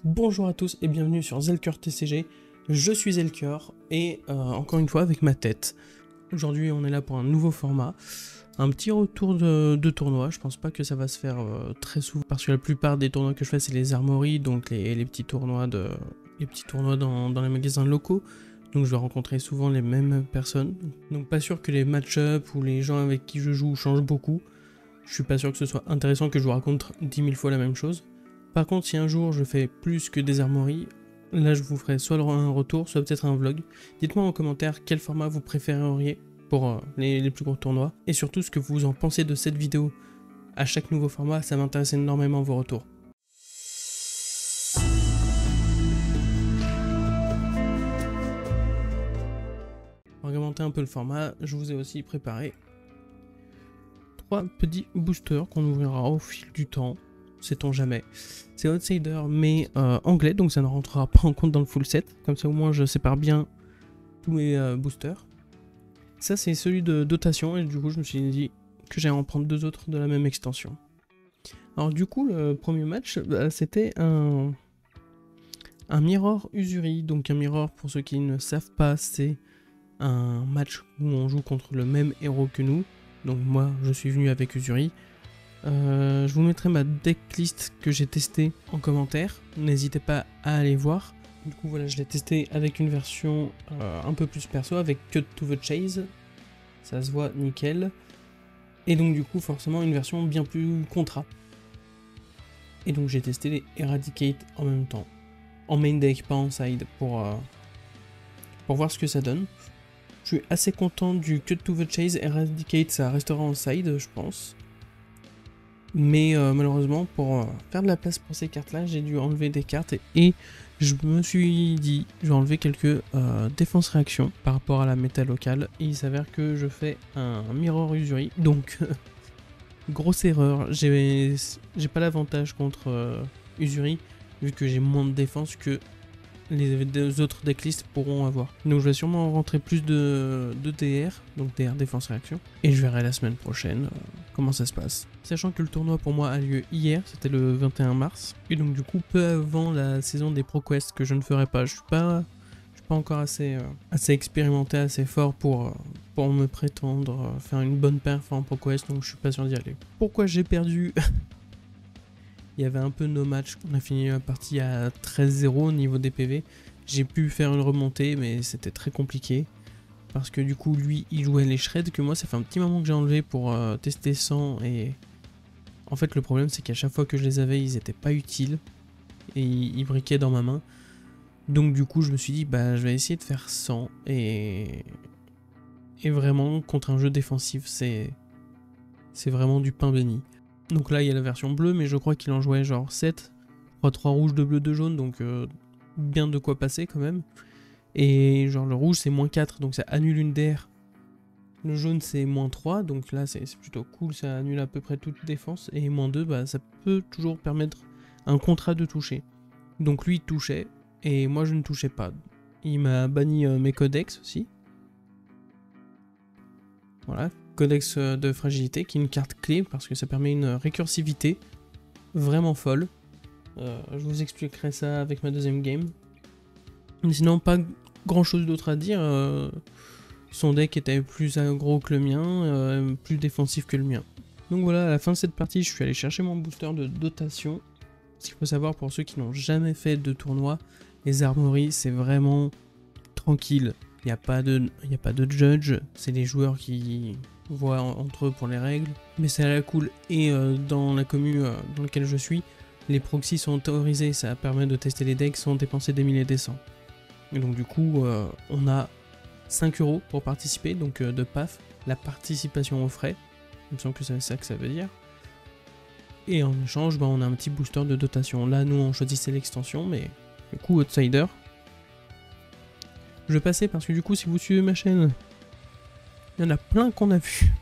Bonjour à tous et bienvenue sur Zelker TCG, je suis Zelker et encore une fois avec ma tête. Aujourd'hui on est là pour un nouveau format, un petit retour de tournoi. Je pense pas que ça va se faire très souvent parce que la plupart des tournois que je fais c'est les armories, donc les petits tournois, dans les magasins locaux. Donc je vais rencontrer souvent les mêmes personnes, donc pas sûr que les match-up ou les gens avec qui je joue changent beaucoup. Je suis pas sûr que ce soit intéressant que je vous raconte 10 000 fois la même chose. Par contre, si un jour je fais plus que des armories, là je vous ferai soit un retour, soit peut-être un vlog. Dites-moi en commentaire quel format vous préféreriez pour les plus gros tournois. Et surtout ce que vous en pensez de cette vidéo à chaque nouveau format, ça m'intéresse énormément vos retours. Pour augmenter un peu le format, je vous ai aussi préparé 3 petits boosters qu'on ouvrira au fil du temps. Sait-on jamais. C'est Outsider mais anglais, donc ça ne rentrera pas en compte dans le full set. Comme ça au moins je sépare bien tous mes boosters. Ça c'est celui de dotation et du coup je me suis dit que j'allais en prendre deux autres de la même extension. Alors du coup le premier match c'était un Mirror Usuri. Donc un Mirror, pour ceux qui ne savent pas, c'est un match où on joue contre le même héros que nous. Donc moi je suis venu avec Usuri. Je vous mettrai ma decklist que j'ai testée en commentaire, n'hésitez pas à aller voir. Du coup voilà, je l'ai testé avec une version un peu plus perso, avec Cut to the Chase, ça se voit nickel. Et donc du coup forcément une version bien plus contra. Et donc j'ai testé les Eradicate en même temps, en main deck, pas en side, pour voir ce que ça donne. Je suis assez content du Cut to the Chase. Eradicate ça restera en side je pense. Mais malheureusement, pour faire de la place pour ces cartes-là, j'ai dû enlever des cartes et je me suis dit, je vais enlever quelques défense réaction par rapport à la méta locale. Et il s'avère que je fais un Mirror Usuri, donc grosse erreur. J'ai pas l'avantage contre Usuri, vu que j'ai moins de défense que les deux autres decklists pourront avoir. Donc je vais sûrement rentrer plus de DR, donc DR défense réaction, et je verrai la semaine prochaine comment ça se passe. Sachant que le tournoi pour moi a lieu hier, c'était le 21 mars, et donc du coup peu avant la saison des ProQuest que je ne ferai pas. Je suis pas encore assez expérimenté, assez fort pour me prétendre faire une bonne perf en ProQuest, donc je suis pas sûr d'y aller. Pourquoi j'ai perdu? Il y avait un peu no match, on a fini la partie à 13-0 au niveau des PV. J'ai pu faire une remontée mais c'était très compliqué. Parce que du coup lui il jouait les shreds que moi ça fait un petit moment que j'ai enlevé pour tester 100. Et en fait le problème c'est qu'à chaque fois que je les avais ils étaient pas utiles. Et ils briquaient dans ma main. Donc du coup je me suis dit bah je vais essayer de faire 100. Et vraiment contre un jeu défensif c'est vraiment du pain béni. Donc là il y a la version bleue mais je crois qu'il en jouait genre 7, 3 rouges, 2 bleus, 2 jaunes, donc bien de quoi passer quand même. Et genre le rouge c'est -4 donc ça annule une DR. Le jaune c'est -3 donc là c'est plutôt cool, ça annule à peu près toute défense. Et -2 bah ça peut toujours permettre un contrat de toucher. Donc lui il touchait et moi je ne touchais pas. Il m'a banni mes codex aussi. Voilà. Codex de fragilité qui est une carte clé parce que ça permet une récursivité vraiment folle. Je vous expliquerai ça avec ma deuxième game. Mais sinon pas grand chose d'autre à dire. Son deck était plus aggro que le mien, plus défensif que le mien. Donc voilà, à la fin de cette partie je suis allé chercher mon booster de dotation. Ce qu'il faut savoir pour ceux qui n'ont jamais fait de tournoi, les armories c'est vraiment tranquille. Il n'y a pas de judge, c'est les joueurs qui voient entre eux pour les règles, mais c'est à la cool. Et dans la commu dans laquelle je suis, les proxys sont autorisés, ça permet de tester les decks sans dépenser des milliers et des cents. Et donc du coup, on a 5 € pour participer, donc de PAF, la participation aux frais, il me semble que c'est ça que ça veut dire. Et en échange, bah, on a un petit booster de dotation. Là, nous, on choisissait l'extension, mais du coup, Outsider. Je vais passer parce que du coup si vous suivez ma chaîne, il y en a plein qu'on a vu.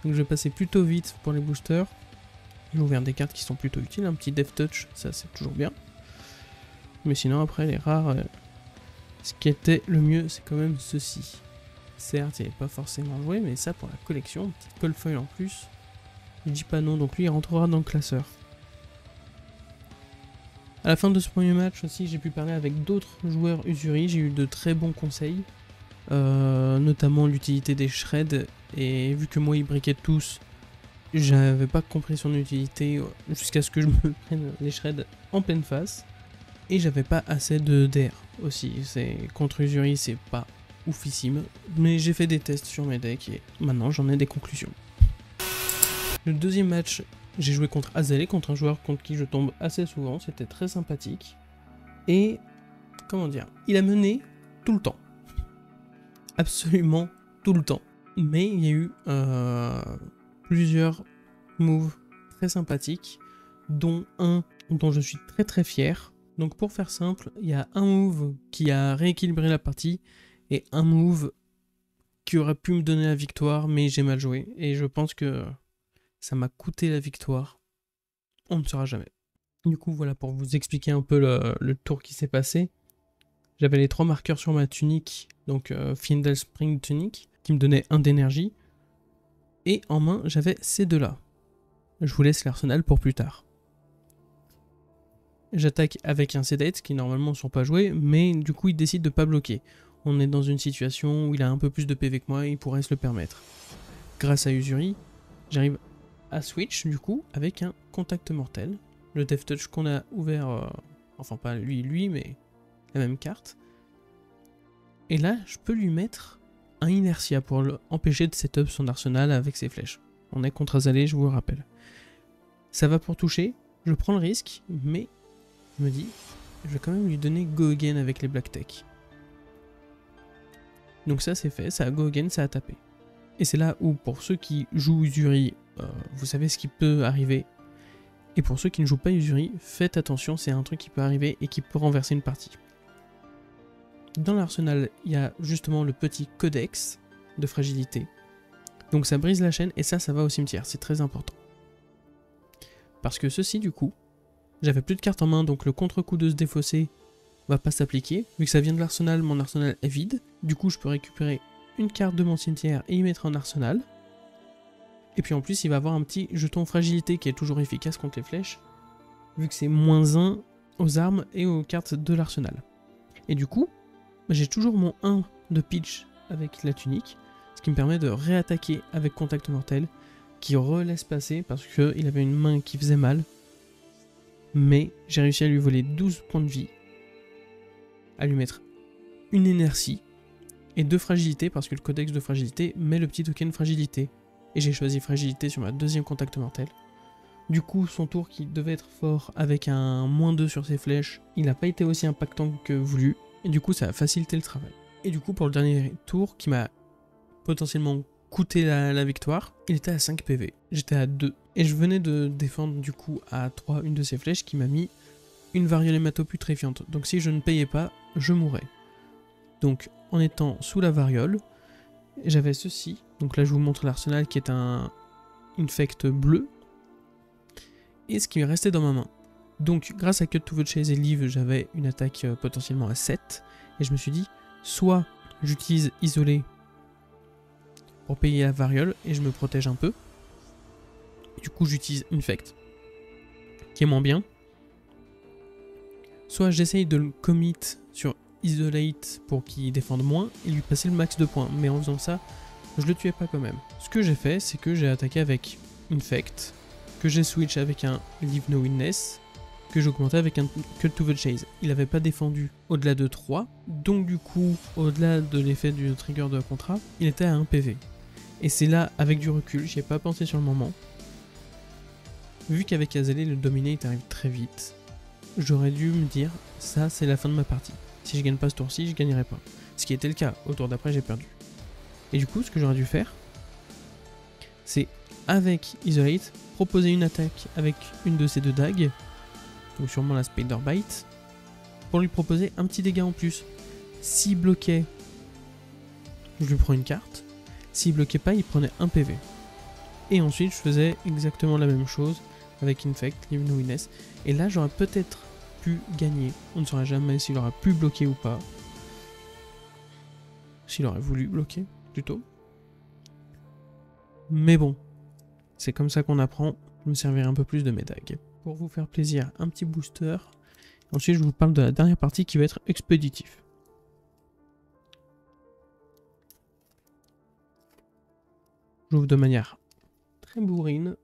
Donc je vais passer plutôt vite pour les boosters. J'ai ouvert des cartes qui sont plutôt utiles, un petit Death Touch, ça c'est toujours bien. Mais sinon après les rares, ce qui était le mieux c'est quand même ceci. Certes il n'est pas forcément joué, mais ça pour la collection, petite colle foil en plus. Je dis pas non, donc lui il rentrera dans le classeur. À la fin de ce premier match aussi, j'ai pu parler avec d'autres joueurs Usuri, j'ai eu de très bons conseils, notamment l'utilité des shreds, et vu que moi ils briquaient tous, j'avais pas compris son utilité jusqu'à ce que je me prenne les shreds en pleine face, et j'avais pas assez de DR aussi, contre Usuri c'est pas oufissime, mais j'ai fait des tests sur mes decks et maintenant j'en ai des conclusions. Le deuxième match, j'ai joué contre Azalea, contre un joueur contre qui je tombe assez souvent, c'était très sympathique. Et, comment dire, il a mené tout le temps. Absolument tout le temps. Mais il y a eu plusieurs moves très sympathiques, dont un dont je suis très fier. Donc pour faire simple, il y a un move qui a rééquilibré la partie, et un move qui aurait pu me donner la victoire, mais j'ai mal joué. Et je pense que ça m'a coûté la victoire. On ne saura jamais. Du coup, voilà, pour vous expliquer un peu le tour qui s'est passé. J'avais les 3 marqueurs sur ma tunique, donc Findel Spring Tunic, qui me donnait 1 d'énergie. Et en main, j'avais ces deux-là. Je vous laisse l'arsenal pour plus tard. J'attaque avec un Sedate, qui normalement ne sont pas joués, mais du coup, il décide de ne pas bloquer. On est dans une situation où il a un peu plus de PV que moi et il pourrait se le permettre. Grâce à Usuri, j'arrive à switch du coup avec un contact mortel. Le Death Touch qu'on a ouvert, enfin pas lui, mais la même carte. Et là, je peux lui mettre un Inertia pour l'empêcher de setup son arsenal avec ses flèches. On est contre Azalea, je vous le rappelle. Ça va pour toucher, je prends le risque, mais je me dis, je vais quand même lui donner Go Again avec les Black Tech. Donc ça c'est fait, ça a Go Again, ça a tapé. Et c'est là où pour ceux qui jouent Usuri, vous savez ce qui peut arriver. Et pour ceux qui ne jouent pas Usuri, faites attention, c'est un truc qui peut arriver et qui peut renverser une partie. Dans l'arsenal, il y a justement le petit codex de fragilité. Donc ça brise la chaîne et ça va au cimetière, c'est très important. Parce que ceci du coup, j'avais plus de cartes en main, donc le contre-coup de se défausser va pas s'appliquer. Vu que ça vient de l'arsenal, mon arsenal est vide. Du coup, je peux récupérer une carte de mon cimetière et y mettre en arsenal. Et puis en plus, il va avoir un petit jeton fragilité qui est toujours efficace contre les flèches, vu que c'est -1 aux armes et aux cartes de l'arsenal. Et du coup, j'ai toujours mon 1 de pitch avec la tunique, ce qui me permet de réattaquer avec contact mortel, qui relaisse passer parce qu'il avait une main qui faisait mal. Mais j'ai réussi à lui voler 12 points de vie, à lui mettre une énergie et 2 fragilités parce que le codex de fragilité met le petit token fragilité. Et j'ai choisi fragilité sur ma deuxième contact mortel. Du coup, son tour qui devait être fort avec un -2 sur ses flèches, il n'a pas été aussi impactant que voulu. Et du coup, ça a facilité le travail. Et du coup, pour le dernier tour qui m'a potentiellement coûté la victoire, il était à 5 PV. J'étais à 2. Et je venais de défendre du coup à 3 une de ses flèches qui m'a mis une variole hématoputréfiante. Donc si je ne payais pas, je mourrais. Donc en étant sous la variole, j'avais ceci. Donc là je vous montre l'arsenal qui est un infect bleu. Et ce qui est resté dans ma main. Donc grâce à Cut to the Chase et Leave, j'avais une attaque potentiellement à 7. Et je me suis dit, soit j'utilise isolé pour payer la variole et je me protège un peu. Du coup j'utilise infect, qui est moins bien. Soit j'essaye de le commit sur Isolate pour qu'il défende moins et lui passer le max de points. Mais en faisant ça, je le tuais pas quand même. Ce que j'ai fait, c'est que j'ai attaqué avec Infect, que j'ai switch avec un Leave No Witness, que j'ai augmenté avec un Cut to the Chase. Il n'avait pas défendu au-delà de 3, donc du coup, au-delà de l'effet du trigger de contrat, il était à 1 PV. Et c'est là, avec du recul, j'y ai pas pensé sur le moment. Vu qu'avec Azalea, le dominate arrive très vite, j'aurais dû me dire, ça c'est la fin de ma partie. Si je gagne pas ce tour-ci, je gagnerai pas. Ce qui était le cas, au tour d'après j'ai perdu. Et du coup, ce que j'aurais dû faire, c'est avec Isolate, proposer une attaque avec une de ces 2 dagues, donc sûrement la Spider Bite, pour lui proposer un petit dégât en plus. S'il bloquait, je lui prends une carte. S'il bloquait pas, il prenait 1 PV. Et ensuite, je faisais exactement la même chose avec Infect, Leave No Witness. Et là, j'aurais peut-être pu gagner. On ne saura jamais s'il aura pu bloquer ou pas. S'il aurait voulu bloquer, plutôt. Mais bon, c'est comme ça qu'on apprend. Je me servirai un peu plus de mes dagues. Pour vous faire plaisir, un petit booster. Ensuite, je vous parle de la dernière partie qui va être expéditif. J'ouvre de manière très bourrine,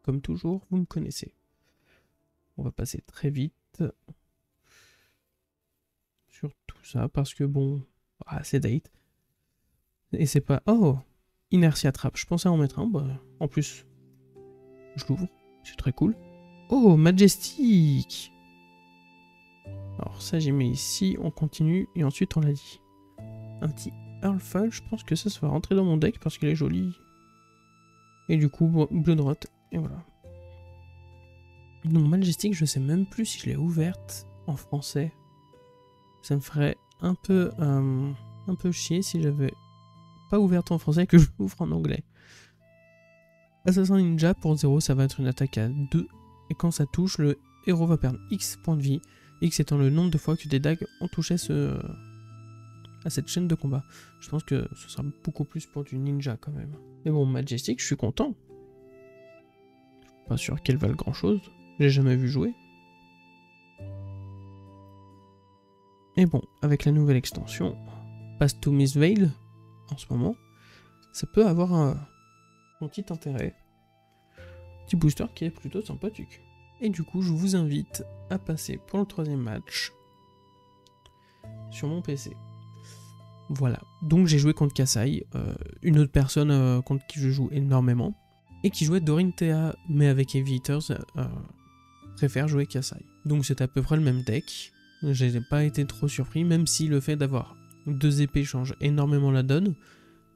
comme toujours, vous me connaissez. On va passer très vite sur tout ça, parce que bon, c'est date. Et c'est pas... Oh, Inertia Trap, je pensais en mettre un, bah, en plus, je l'ouvre, c'est très cool. Oh, Majestic. Alors ça, j'ai mis ici, on continue, et ensuite on l'a dit. Un petit Earlfall, je pense que ça va rentrer dans mon deck, parce qu'il est joli. Et du coup, Bloodrot, et voilà. Donc Majestic, je sais même plus si je l'ai ouverte en français. Ça me ferait un peu chier si j'avais pas ouverte en français que je l'ouvre en anglais. Assassin Ninja pour 0, ça va être une attaque à 2. Et quand ça touche, le héros va perdre X points de vie. X étant le nombre de fois que des dagues ont touché à cette chaîne de combat. Je pense que ce sera beaucoup plus pour du ninja quand même. Mais bon, Majestic, je suis content. Pas sûr qu'elle valent grand chose. J'ai jamais vu jouer. Et bon, avec la nouvelle extension, Pass to Mistveil, en ce moment, ça peut avoir un petit intérêt. Petit booster qui est plutôt sympathique. Et du coup, je vous invite à passer pour le 3e match sur mon PC. Voilà, donc j'ai joué contre Kassai, une autre personne contre qui je joue énormément, et qui jouait Dorinthea, mais avec Heavy Hitters, préfère jouer Kassai. Donc c'est à peu près le même deck, j'ai pas été trop surpris, même si le fait d'avoir 2 épées change énormément la donne,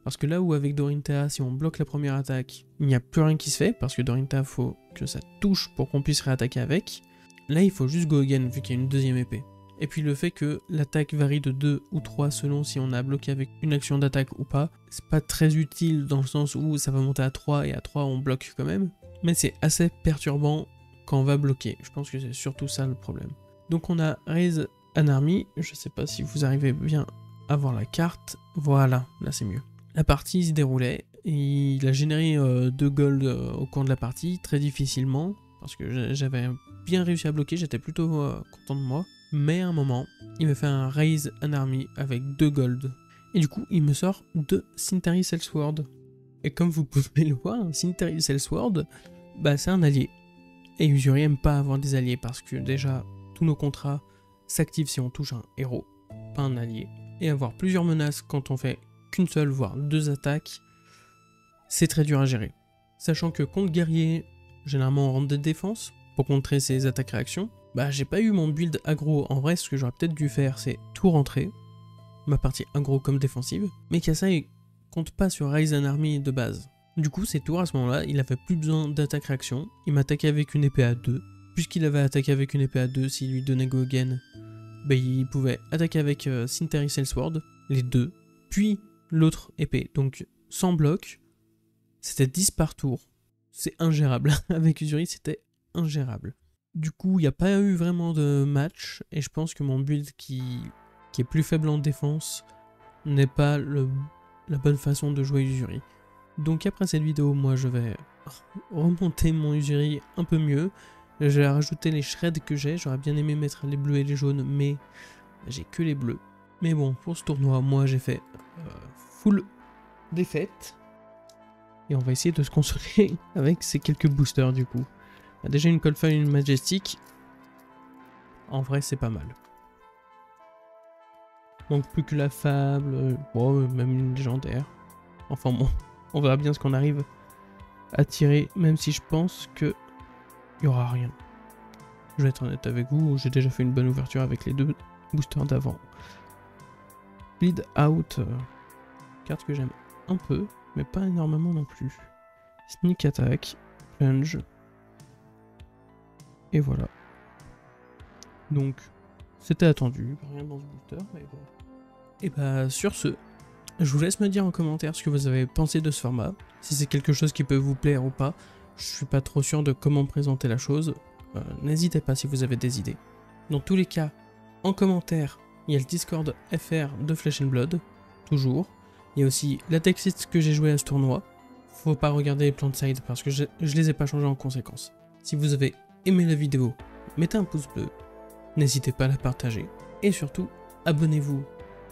parce que là où avec Dorinthea, si on bloque la première attaque, il n'y a plus rien qui se fait, parce que Dorinthea, faut que ça touche pour qu'on puisse réattaquer avec, là il faut juste go again, vu qu'il y a une 2e épée. Et puis le fait que l'attaque varie de 2 ou 3 selon si on a bloqué avec une action d'attaque ou pas, c'est pas très utile dans le sens où ça va monter à 3 et à 3 on bloque quand même, mais c'est assez perturbant quand on va bloquer, je pense que c'est surtout ça le problème. Donc on a Raise an Army, je sais pas si vous arrivez bien à voir la carte, voilà, là c'est mieux. La partie se déroulait, et il a généré 2 gold au cours de la partie, très difficilement, parce que j'avais bien réussi à bloquer, j'étais plutôt content de moi. Mais à un moment, il me fait un Raise an Army avec 2 gold. Et du coup, il me sort 2 Cinteri Sellsword. Et comme vous pouvez le voir, un Cinteri Sellsword, bah c'est un allié. Et Usuri aime pas avoir des alliés parce que déjà, tous nos contrats s'activent si on touche un héros, pas un allié. Et avoir plusieurs menaces quand on fait qu'une seule, voire 2 attaques, c'est très dur à gérer. Sachant que contre guerrier, généralement on rentre de défense pour contrer ses attaques réactions. Bah j'ai pas eu mon build aggro, en vrai ce que j'aurais peut-être dû faire c'est tout rentrer, ma partie aggro comme défensive, mais Kassai compte pas sur Raise an Army de base. Du coup c'est tour à ce moment là, il avait plus besoin d'attaque réaction, il m'attaquait avec une épée à 2, puisqu'il avait attaqué avec une épée à 2, s'il lui donnait go again, bah il pouvait attaquer avec Cinteri Sellsword, les 2, puis l'autre épée, donc sans bloc, c'était 10 par tour, c'est ingérable, avec Usuri c'était ingérable. Du coup, il n'y a pas eu vraiment de match, et je pense que mon build qui est plus faible en défense n'est pas la bonne façon de jouer Usuri. Donc après cette vidéo, moi je vais remonter mon Usuri un peu mieux. Je vais rajouter les shreds que j'ai, j'aurais bien aimé mettre les bleus et les jaunes, mais j'ai que les bleus. Mais bon, pour ce tournoi, moi j'ai fait full défaite, et on va essayer de se consoler avec ces quelques boosters du coup. Déjà une Coldfire et une Majestic, en vrai c'est pas mal. Manque plus que la Fable, bon, même une légendaire. Enfin bon, on verra bien ce qu'on arrive à tirer, même si je pense que il y aura rien. Je vais être honnête avec vous, j'ai déjà fait une bonne ouverture avec les 2 boosters d'avant. Bleed Out, carte que j'aime un peu, mais pas énormément non plus. Sneak Attack, Plunge. Et voilà. Donc, c'était attendu, rien dans ce booster, mais bon. Et bah, sur ce, je vous laisse me dire en commentaire ce que vous avez pensé de ce format, si c'est quelque chose qui peut vous plaire ou pas. Je suis pas trop sûr de comment présenter la chose, n'hésitez pas si vous avez des idées. Dans tous les cas, en commentaire, il y a le Discord FR de Flesh and Blood, toujours. Il y a aussi la textiste que j'ai joué à ce tournoi. Faut pas regarder les plans de side parce que je les ai pas changés en conséquence. Si vous avez aimé la vidéo, mettez un pouce bleu. n'hésitez pas à la partager. Et surtout, abonnez-vous.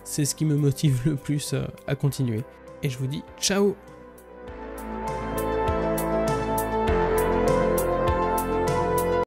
C'est ce qui me motive le plus à continuer. Et je vous dis ciao!